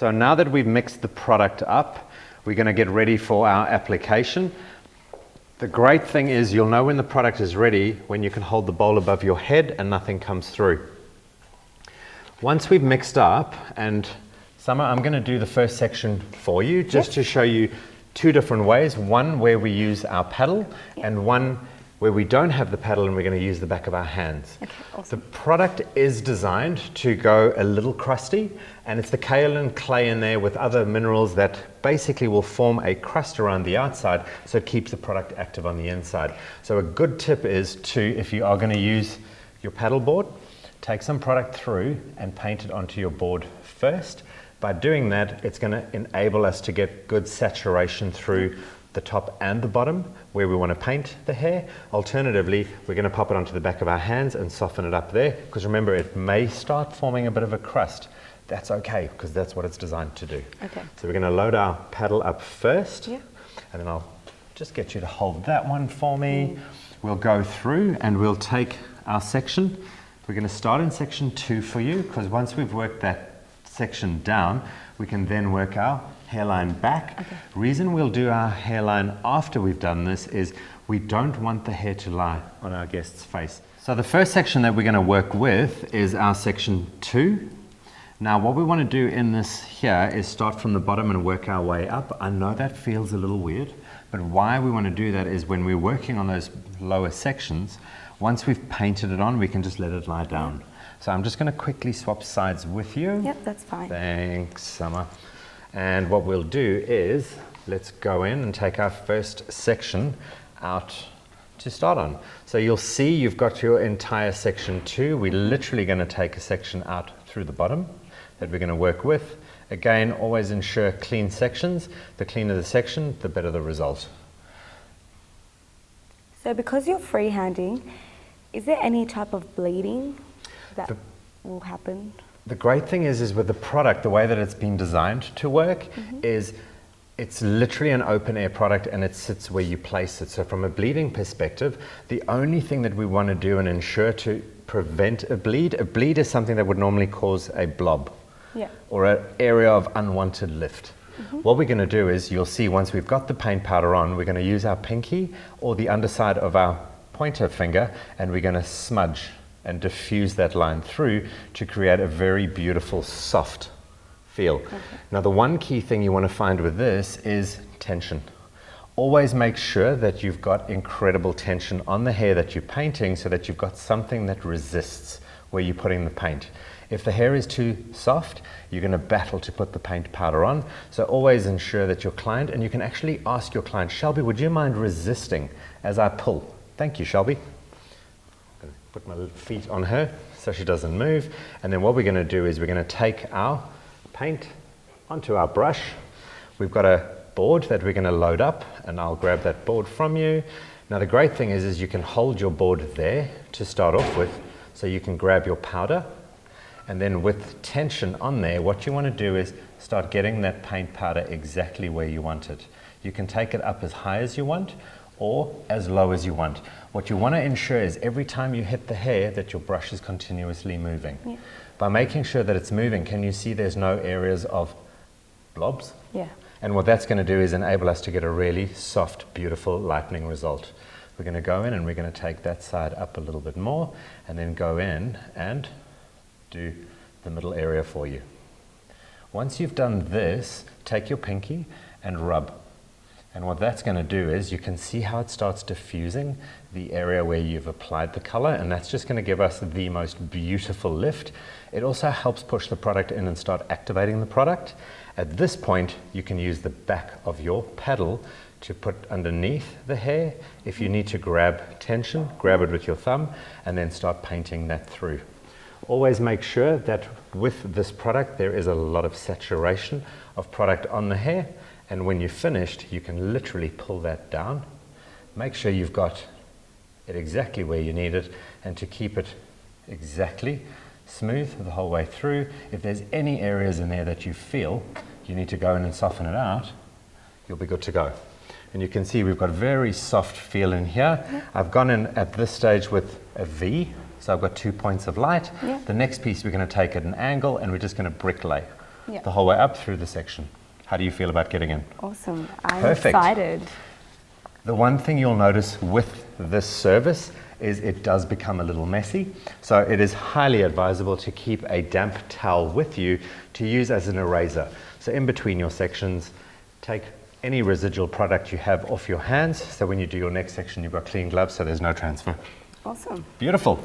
So now that we've mixed the product up, we're going to get ready for our application. The great thing is you'll know when the product is ready when you can hold the bowl above your head and nothing comes through. Once we've mixed up, and Summer, I'm going to do the first section for you just to show you two different ways. One where we use our paddle and one where we don't have the paddle and we're going to use the back of our hands. Okay, awesome. The product is designed to go a little crusty, and it's the kaolin clay in there with other minerals that basically will form a crust around the outside, so it keeps the product active on the inside. So a good tip is to, if you are going to use your paddle board, take some product through and paint it onto your board first. By doing that, it's going to enable us to get good saturation through the top and the bottom where we want to paint the hair. Alternatively, we're going to pop it onto the back of our hands and soften it up there, because remember, it may start forming a bit of a crust. That's okay, because that's what it's designed to do. Okay. So we're going to load our paddle up first, Yeah. and then I'll just get you to hold that one for me. We'll go through and we'll take our section. We're going to start in section 2 for you, because once we've worked that section down, we can then work our hairline back. Okay. Reason we'll do our hairline after we've done this is we don't want the hair to lie on our guest's face. So the first section that we're going to work with is our section 2. Now what we want to do in this here is start from the bottom and work our way up. I know that feels a little weird, but why we want to do that is when we're working on those lower sections, once we've painted it on, we can just let it lie down. So I'm just going to quickly swap sides with you. Yep, that's fine. Thanks, Summer. And what we'll do is, let's go in and take our first section out to start on. So you'll see you've got your entire section 2. We're literally going to take a section out through the bottom that we're going to work with. Again, always ensure clean sections. The cleaner the section, the better the result. So because you're freehanding, is there any type of bleeding that will happen? The great thing is with the product, the way that it's been designed to work is it's literally an open air product, and it sits where you place it. So from a bleeding perspective, the only thing that we want to do and ensure to prevent a bleed is something that would normally cause a blob or an area of unwanted lift. What we're going to do is, you'll see once we've got the paint powder on, we're going to use our pinky or the underside of our pointer finger, and we're going to smudge and diffuse that line through to create a very beautiful soft feel. Now the one key thing you want to find with this is tension. Always make sure that you've got incredible tension on the hair that you're painting, so that you've got something that resists where you're putting the paint. If the hair is too soft, you're going to battle to put the paint powder on. So always ensure that your client, and you can actually ask your client, Shelby, would you mind resisting as I pull? Thank you, Shelby. Put my feet on her so she doesn't move. And then what we're going to do is we're going to take our paint onto our brush. We've got a board that we're going to load up, and I'll grab that board from you. Now the great thing is you can hold your board there to start off with, so you can grab your powder, and then with tension on there, what you want to do is start getting that paint powder exactly where you want it. You can take it up as high as you want or as low as you want. What you want to ensure is every time you hit the hair that your brush is continuously moving. By making sure that it's moving, can you see there's no areas of blobs? Yeah. And what that's going to do is enable us to get a really soft, beautiful, lightening result. We're going to go in and we're going to take that side up a little bit more, and then go in and do the middle area for you. Once you've done this, take your pinky and rub. And what that's going to do is, you can see how it starts diffusing the area where you've applied the color, and that's just going to give us the most beautiful lift. It also helps push the product in and start activating the product. At this point, you can use the back of your paddle to put underneath the hair. If you need to grab tension, grab it with your thumb, and then start painting that through. Always make sure that with this product, there is a lot of saturation of product on the hair. And when you're finished, you can literally pull that down. Make sure you've got it exactly where you need it, and to keep it exactly smooth the whole way through. If there's any areas in there that you feel you need to go in and soften it out, you'll be good to go. And you can see we've got a very soft feel in here. I've gone in at this stage with a V, so I've got 2 points of light. The next piece we're going to take at an angle, and we're just going to bricklay Yep. the whole way up through the section. How do you feel about getting in? Awesome. I'm Perfect. excited. The one thing you'll notice with this service is it does become a little messy. So it is highly advisable to keep a damp towel with you to use as an eraser. So in between your sections, take any residual product you have off your hands. So when you do your next section, you've got clean gloves, so there's no transfer. Awesome. Beautiful.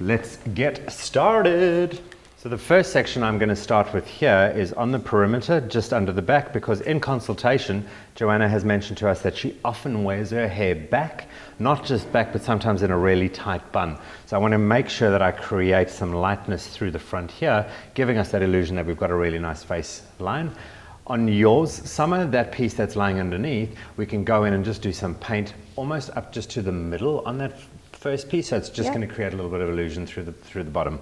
Let's get started. So the first section I'm going to start with here is on the perimeter, just under the back, because in consultation, Joanna has mentioned to us that she often wears her hair back, not just back, but sometimes in a really tight bun. So I want to make sure that I create some lightness through the front here, giving us that illusion that we've got a really nice face line. On yours, Summer, that piece that's lying underneath, we can go in and just do some paint almost up just to the middle on that first piece. So it's just going to create a little bit of illusion through the bottom.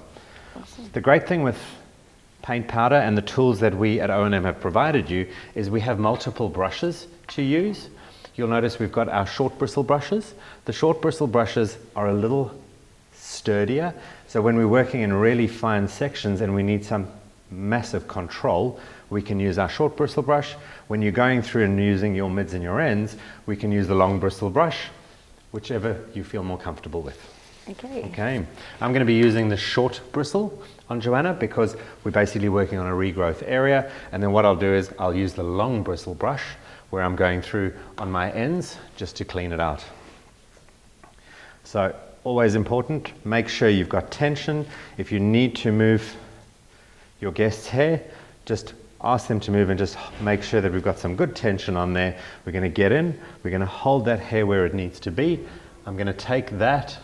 Awesome. The great thing with paint powder and the tools that we at O&M have provided you is we have multiple brushes to use. You'll notice we've got our short bristle brushes. The short bristle brushes are a little sturdier. So when we're working in really fine sections and we need some massive control, we can use our short bristle brush. When you're going through and using your mids and your ends, we can use the long bristle brush, whichever you feel more comfortable with. Okay. I'm going to be using the short bristle on Joanna because we're basically working on a regrowth area. And then what I'll do is I'll use the long bristle brush where I'm going through on my ends just to clean it out. So always important, make sure you've got tension. If you need to move your guest's hair, just ask them to move and just make sure that we've got some good tension on there. We're going to get in, we're going to hold that hair where it needs to be. I'm going to take that,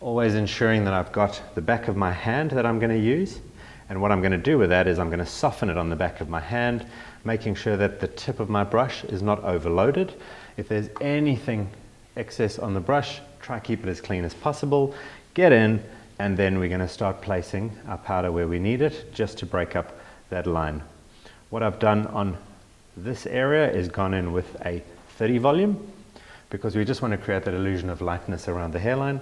always ensuring that I've got the back of my hand that I'm going to use. And what I'm going to do with that is I'm going to soften it on the back of my hand, making sure that the tip of my brush is not overloaded. If there's anything excess on the brush, try keep it as clean as possible. Get in, and then we're going to start placing our powder where we need it, just to break up that line. What I've done on this area is gone in with a 30 volume, because we just want to create that illusion of lightness around the hairline.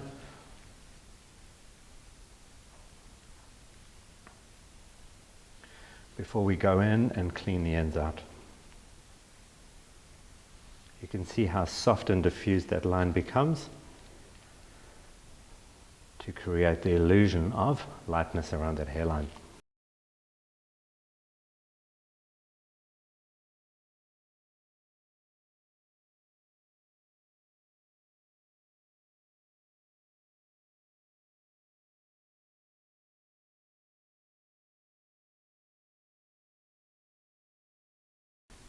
Before we go in and clean the ends out. You can see how soft and diffused that line becomes to create the illusion of lightness around that hairline.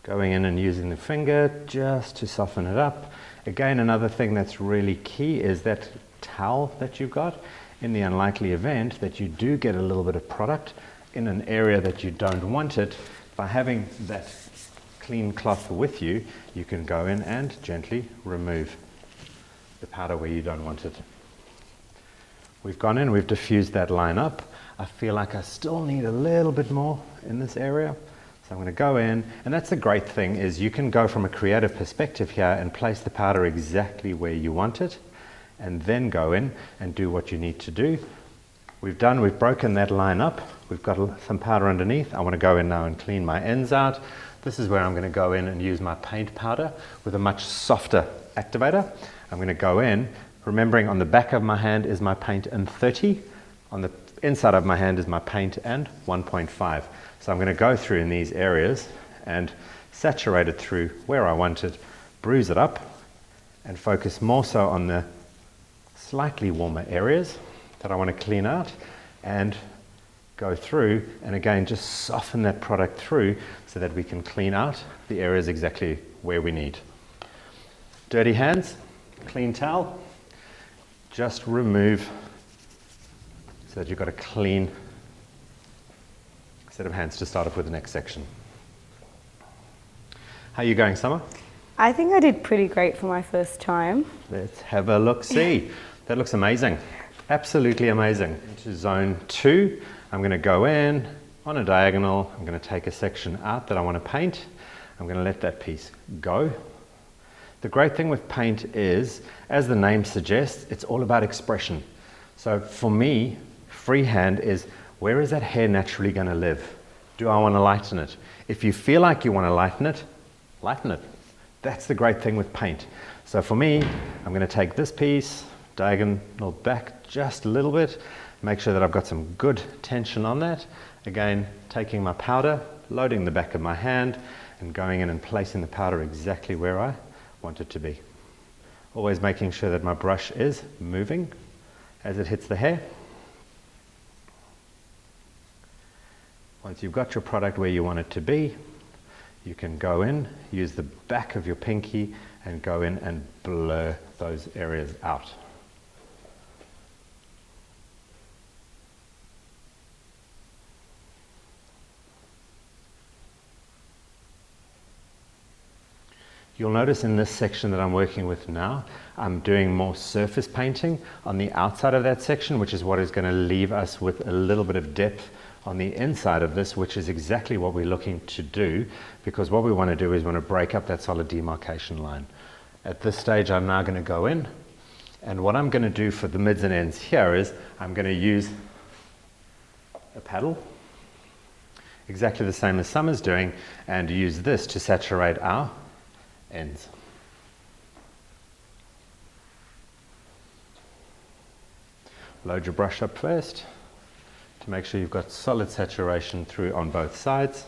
Going in and using the finger just to soften it up. Again, another thing that's really key is that towel that you've got. In the unlikely event that you do get a little bit of product in an area that you don't want it, by having that clean cloth with you, you can go in and gently remove the powder where you don't want it. We've gone in, we've diffused that line up. I feel like I still need a little bit more in this area. So I'm going to go in, and that's the great thing is you can go from a creative perspective here and place the powder exactly where you want it, and then go in and do what you need to do. We've broken that line up. We've got some powder underneath. I want to go in now and clean my ends out. This is where I'm going to go in and use my paint powder with a much softer activator. I'm going to go in, remembering on the back of my hand is my paint and 30. On the inside of my hand is my paint and 1.5. So I'm going to go through in these areas and saturate it through where I want it, bruise it up, and focus more so on the slightly warmer areas that I want to clean out, and go through and again just soften that product through so that we can clean out the areas exactly where we need. Dirty hands, clean towel, just remove so that you've got a clean set of hands to start off with the next section. How are you going, Summer? I think I did pretty great for my first time. Let's have a look-see. That looks amazing. Absolutely amazing. Into zone 2, I'm going to go in on a diagonal. I'm going to take a section out that I want to paint. I'm going to let that piece go. The great thing with paint is, as the name suggests, it's all about expression. So for me, freehand is, where is that hair naturally going to live? Do I want to lighten it? If you feel like you want to lighten it, lighten it. That's the great thing with paint. So for me, I'm going to take this piece, diagonal back just a little bit, make sure that I've got some good tension on that. Again, taking my powder, loading the back of my hand, and going in and placing the powder exactly where I want it to be. Always making sure that my brush is moving as it hits the hair. Once you've got your product where you want it to be, you can go in, use the back of your pinky and go in and blur those areas out. You'll notice in this section that I'm working with now, I'm doing more surface painting on the outside of that section, which is what is going to leave us with a little bit of depth on the inside of this, which is exactly what we're looking to do, because what we want to do is we want to break up that solid demarcation line. At this stage, I'm now going to go in, and what I'm going to do for the mids and ends here is I'm going to use a paddle, exactly the same as Summer's doing, and use this to saturate our ends. Load your brush up first to make sure you've got solid saturation through on both sides.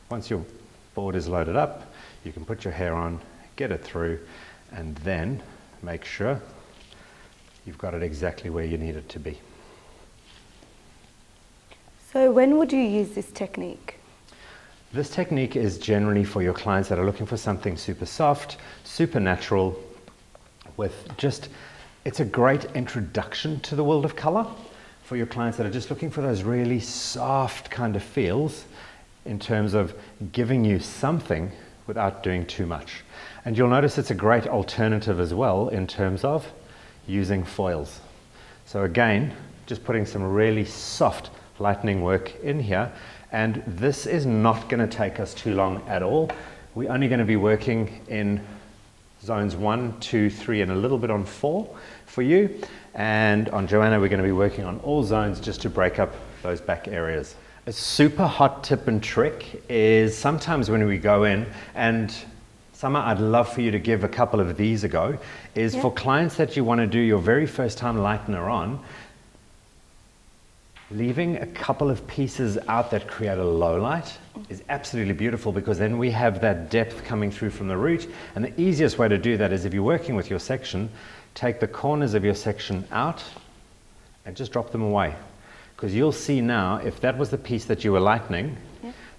Once your board is loaded up, you can put your hair on, get it through, and then make sure you've got it exactly where you need it to be. So when would you use this technique? This technique is generally for your clients that are looking for something super soft, super natural, with just, it's a great introduction to the world of color for your clients that are just looking for those really soft kind of feels in terms of giving you something without doing too much. And you'll notice it's a great alternative as well in terms of using foils. So again, just putting some really soft lightening work in here. And this is not going to take us too long at all. We're only going to be working in zones 1, 2, 3, and a little bit on 4 for you. And on Joanna, we're going to be working on all zones just to break up those back areas. A super hot tip and trick is sometimes when we go in, and Summer, I'd love for you to give a couple of these a go, is for clients that you want to do your very first time lightener on, leaving a couple of pieces out that create a low light is absolutely beautiful, because then we have that depth coming through from the root. And the easiest way to do that is, if you're working with your section, take the corners of your section out and just drop them away. Because you'll see now, if that was the piece that you were lightening,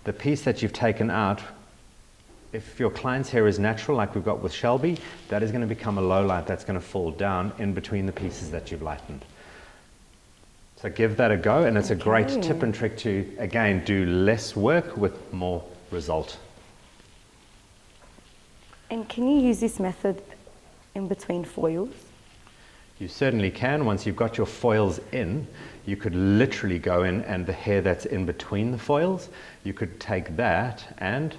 the piece that you've taken out, if your client's hair is natural like we've got with Shelby, that is going to become a low light that's going to fall down in between the pieces that you've lightened. So give that a go, and it's a great tip and trick to, again, do less work with more result. And can you use this method in between foils? You certainly can. Once you've got your foils in, you could literally go in, and the hair that's in between the foils, you could take that and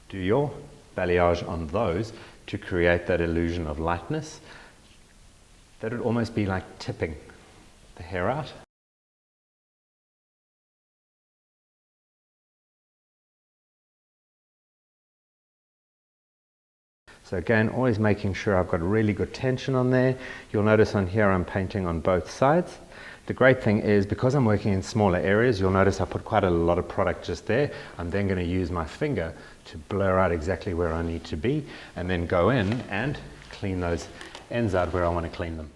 do your balayage on those to create that illusion of lightness. That would almost be like tipping the hair out. So again, always making sure I've got really good tension on there. You'll notice on here I'm painting on both sides. The great thing is, because I'm working in smaller areas, you'll notice I put quite a lot of product just there. I'm then going to use my finger to blur out exactly where I need to be, and then go in and clean those ends out where I want to clean them.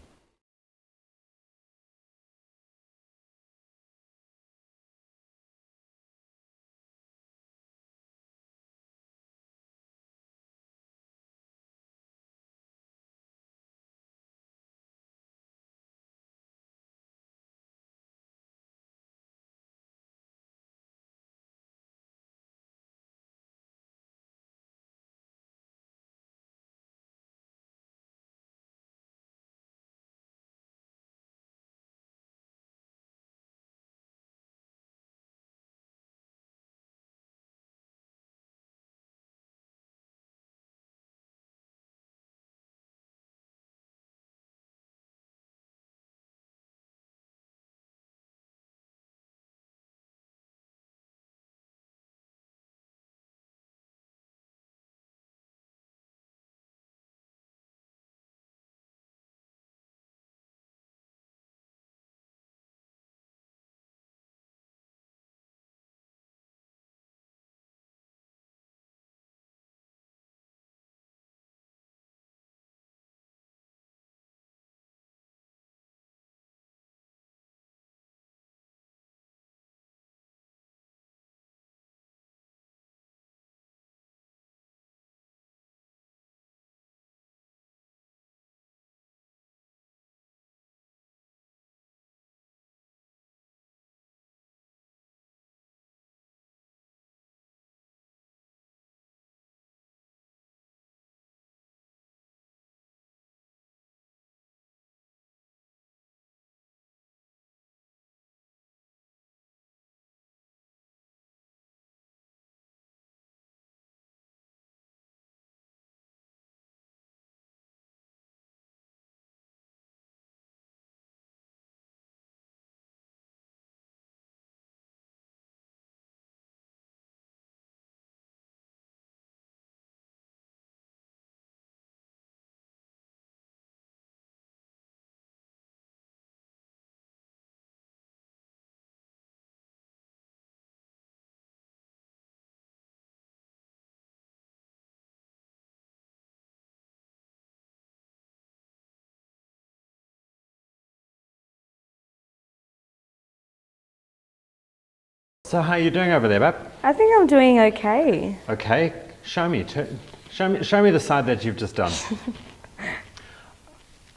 So how are you doing over there, Bab? I think I'm doing okay. Okay, show me the side that you've just done.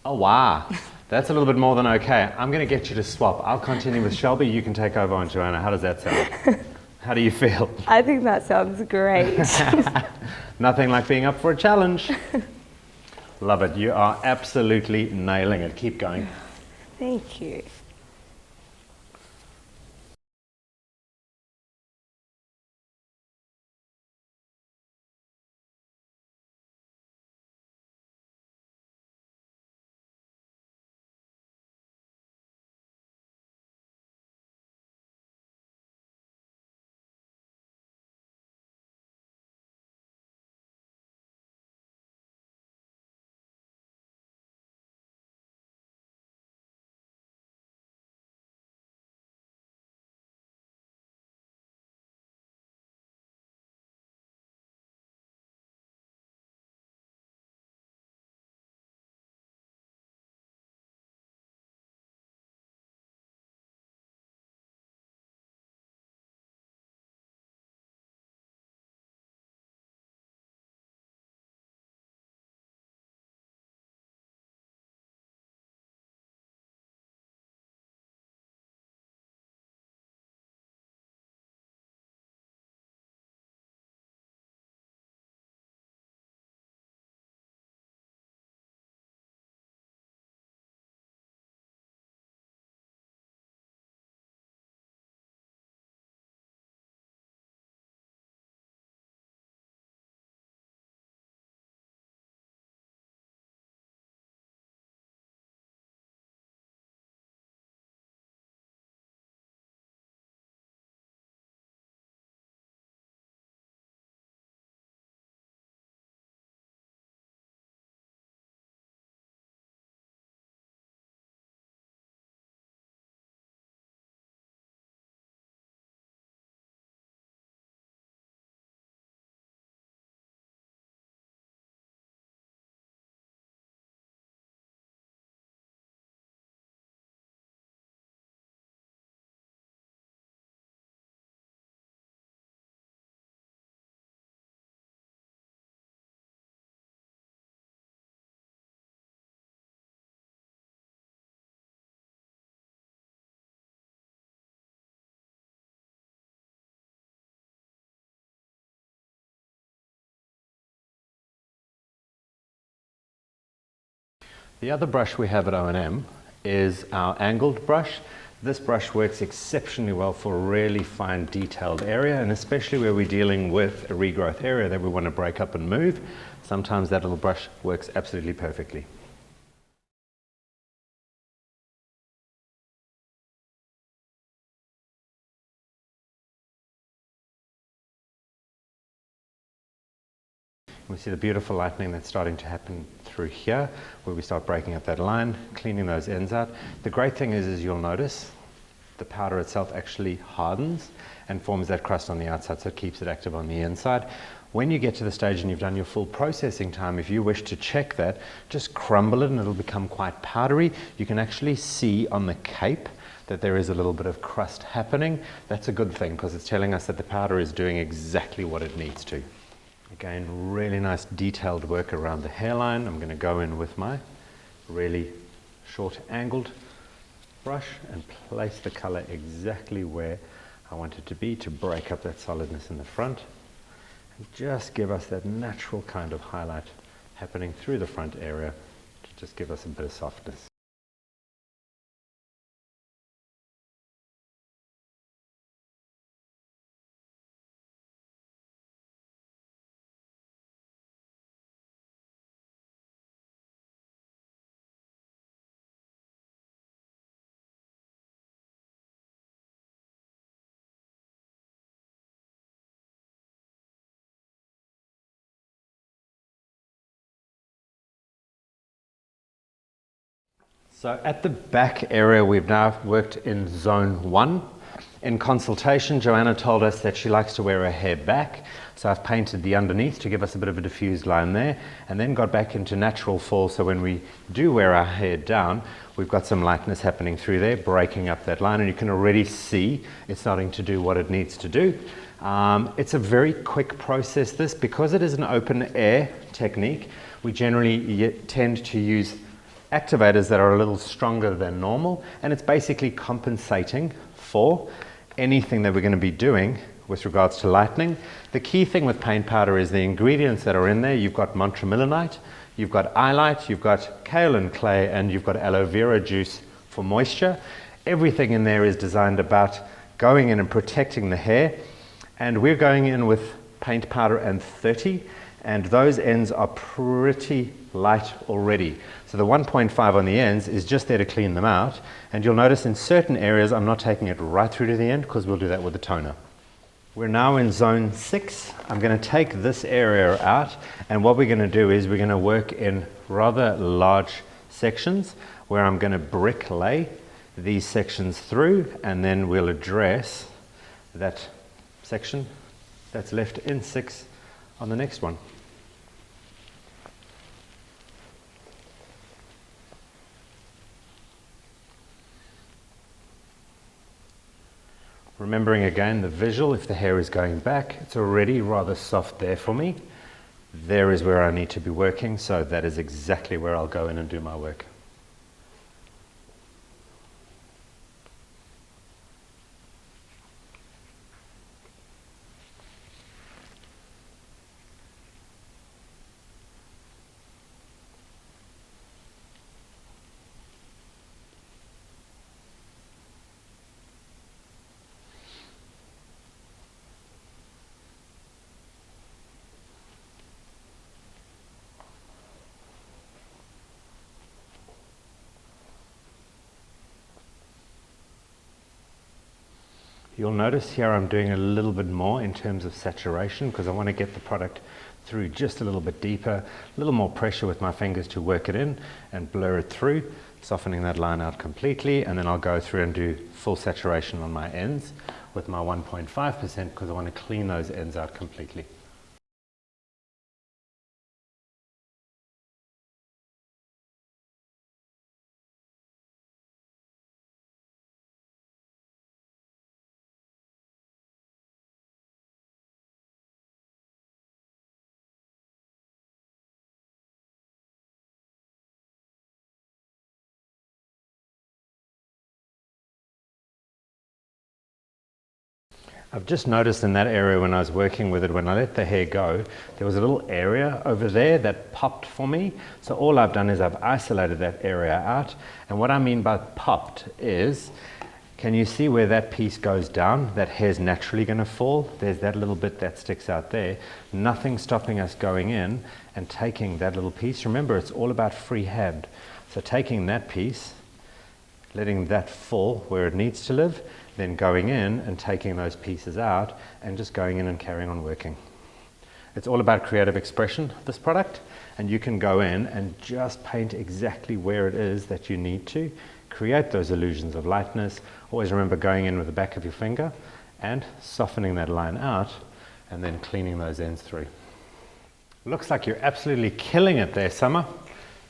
Oh wow, that's a little bit more than okay. I'm going to get you to swap. I'll continue with Shelby, you can take over on Joanna. How does that sound? How do you feel? I think that sounds great. Nothing like being up for a challenge. Love it, you are absolutely nailing it. Keep going. Thank you. The other brush we have at O&M is our angled brush. This brush works exceptionally well for a really fine detailed area, and especially where we're dealing with a regrowth area that we want to break up and move. Sometimes that little brush works absolutely perfectly. We see the beautiful lightning that's starting to happen through here, where we start breaking up that line, cleaning those ends out. The great thing is you'll notice the powder itself actually hardens and forms that crust on the outside, so it keeps it active on the inside. When you get to the stage and you've done your full processing time, if you wish to check that, just crumble it and it'll become quite powdery. You can actually see on the cape that there is a little bit of crust happening. That's a good thing because it's telling us that the powder is doing exactly what it needs to. Again, really nice detailed work around the hairline. I'm going to go in with my really short angled brush and place the color exactly where I want it to be to break up that solidness in the front and just give us that natural kind of highlight happening through the front area to just give us a bit of softness. So at the back area, we've now worked in zone 1, In consultation, Joanna told us that she likes to wear her hair back, so I've painted the underneath to give us a bit of a diffused line there, and then got back into natural fall, so when we do wear our hair down, we've got some lightness happening through there, breaking up that line, and you can already see it's starting to do what it needs to do. It's a very quick process, this, because it is an open air technique. We generally tend to use activators that are a little stronger than normal, and it's basically compensating for anything that we're going to be doing with regards to lightning. The key thing with paint powder is the ingredients that are in there. You've got montramillinite, you've got eyelite, you've got kaolin clay, and you've got aloe vera juice for moisture. Everything in there is designed about going in and protecting the hair, and we're going in with paint powder and 30, and those ends are pretty light already. So the 1.5 on the ends is just there to clean them out, and you'll notice in certain areas I'm not taking it right through to the end because we'll do that with the toner. We're now in zone 6. I'm going to take this area out, and what we're going to do is we're going to work in rather large sections where I'm going to brick lay these sections through, and then we'll address that section that's left in 6 on the next one. Remembering again the visual, if the hair is going back, it's already rather soft there for me. There is where I need to be working, so that is exactly where I'll go in and do my work. You'll notice here I'm doing a little bit more in terms of saturation because I want to get the product through just a little bit deeper, a little more pressure with my fingers to work it in and blur it through, softening that line out completely, and then I'll go through and do full saturation on my ends with my 1.5% because I want to clean those ends out completely. I've just noticed in that area when I was working with it, when I let the hair go, there was a little area over there that popped for me. So all I've done is I've isolated that area out. And what I mean by popped is, can you see where that piece goes down? That hair's naturally going to fall. There's that little bit that sticks out there. Nothing stopping us going in and taking that little piece. Remember, it's all about free hand. So taking that piece, letting that fall where it needs to live, then going in and taking those pieces out and just going in and carrying on working. It's all about creative expression, this product, and you can go in and just paint exactly where it is that you need to, create those illusions of lightness. Always remember going in with the back of your finger and softening that line out and then cleaning those ends through. Looks like you're absolutely killing it there, Summer.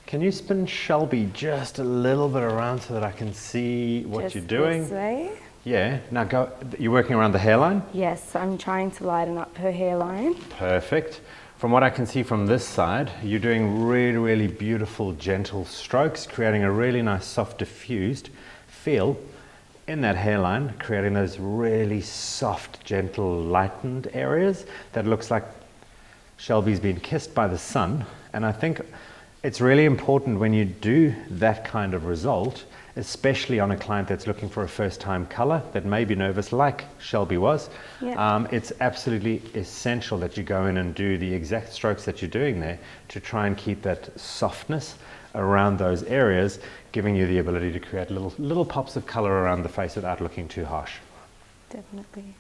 Can you spin Shelby just a little bit around so that I can see what Just you're doing? This way. Yeah, now go, you're working around the hairline? Yes, I'm trying to lighten up her hairline. Perfect. From what I can see from this side, you're doing really, really beautiful, gentle strokes, creating a really nice, soft, diffused feel in that hairline, creating those really soft, gentle, lightened areas that looks like Shelby's been kissed by the sun. And I think it's really important when you do that kind of result, especially on a client that's looking for a first-time color that may be nervous like Shelby was. Yeah. It's absolutely essential that you go in and do the exact strokes that you're doing there to try and keep that softness around those areas, giving you the ability to create little pops of color around the face without looking too harsh. Definitely.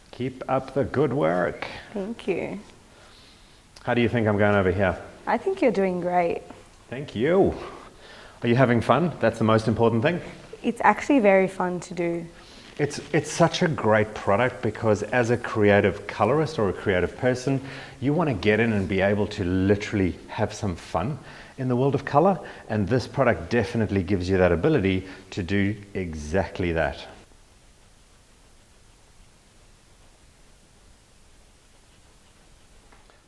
Keep up the good work. Thank you. How do you think I'm going over here? I think you're doing great. Thank you. Are you having fun? That's the most important thing. It's actually very fun to do. It's such a great product because as a creative colorist or a creative person, you want to get in and be able to literally have some fun in the world of color, and this product definitely gives you that ability to do exactly that.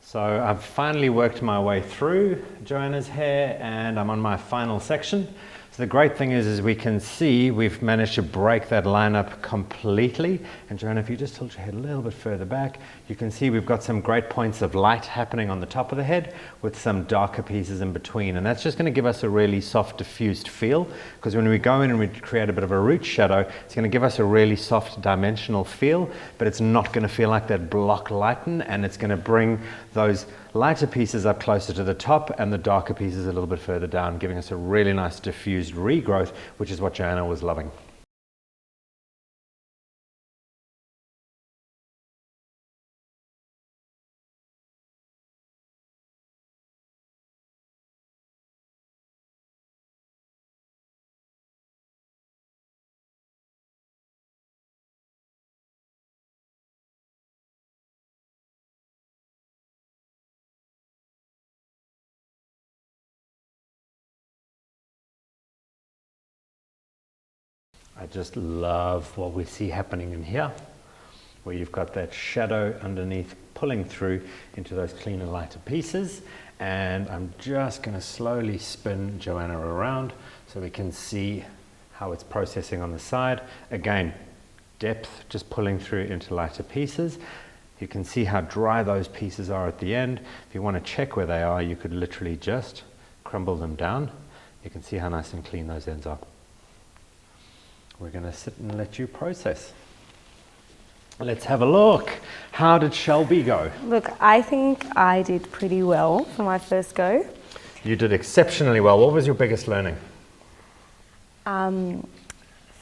So I've finally worked my way through Joanna's hair and I'm on my final section. So the great thing is we can see we've managed to break that line up completely. And Joanna, if you just tilt your head a little bit further back, you can see we've got some great points of light happening on the top of the head with some darker pieces in between. And that's just going to give us a really soft diffused feel, because when we go in and we create a bit of a root shadow, it's going to give us a really soft dimensional feel, but it's not going to feel like that block lighten, and it's going to bring those lighter pieces up closer to the top and the darker pieces a little bit further down, giving us a really nice diffused regrowth, which is what Joanna was loving. I just love what we see happening in here, where you've got that shadow underneath pulling through into those cleaner, lighter pieces. And I'm just going to slowly spin Joanna around so we can see how it's processing on the side. Again, depth just pulling through into lighter pieces. You can see how dry those pieces are at the end. If you want to check where they are, you could literally just crumble them down. You can see how nice and clean those ends are. We're going to sit and let you process. Let's have a look. How did Shelby go? Look, I think I did pretty well for my first go. You did exceptionally well. What was your biggest learning?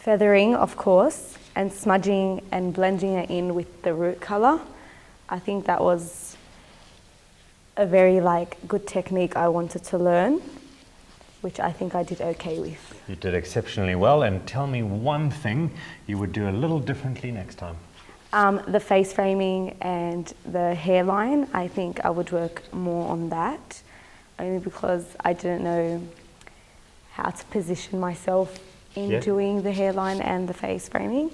Feathering, of course, and smudging and blending it in with the root color. I think that was a very good technique I wanted to learn, which I think I did okay with. You did exceptionally well, and tell me one thing you would do a little differently next time. The face framing and the hairline, I think I would work more on that, only because I didn't know how to position myself in doing the hairline and the face framing,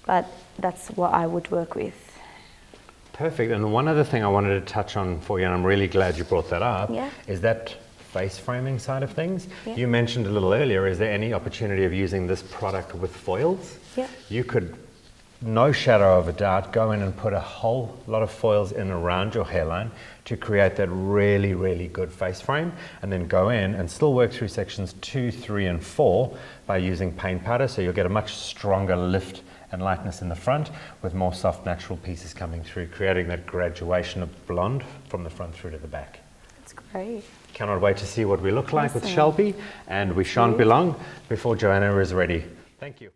but that's what I would work with. Perfect. And one other thing I wanted to touch on for you, and I'm really glad you brought that up, is that face framing side of things. You mentioned a little earlier, is there any opportunity of using this product with foils? You could, no shadow of a doubt, go in and put a whole lot of foils in around your hairline to create that really, really good face frame, and then go in and still work through sections 2, 3, and 4 by using paint powder, so you'll get a much stronger lift and lightness in the front with more soft natural pieces coming through, creating that graduation of blonde from the front through to the back. That's great. Cannot wait to see what we look like with Shelby, and we shan't be long before Joanna is ready. Thank you.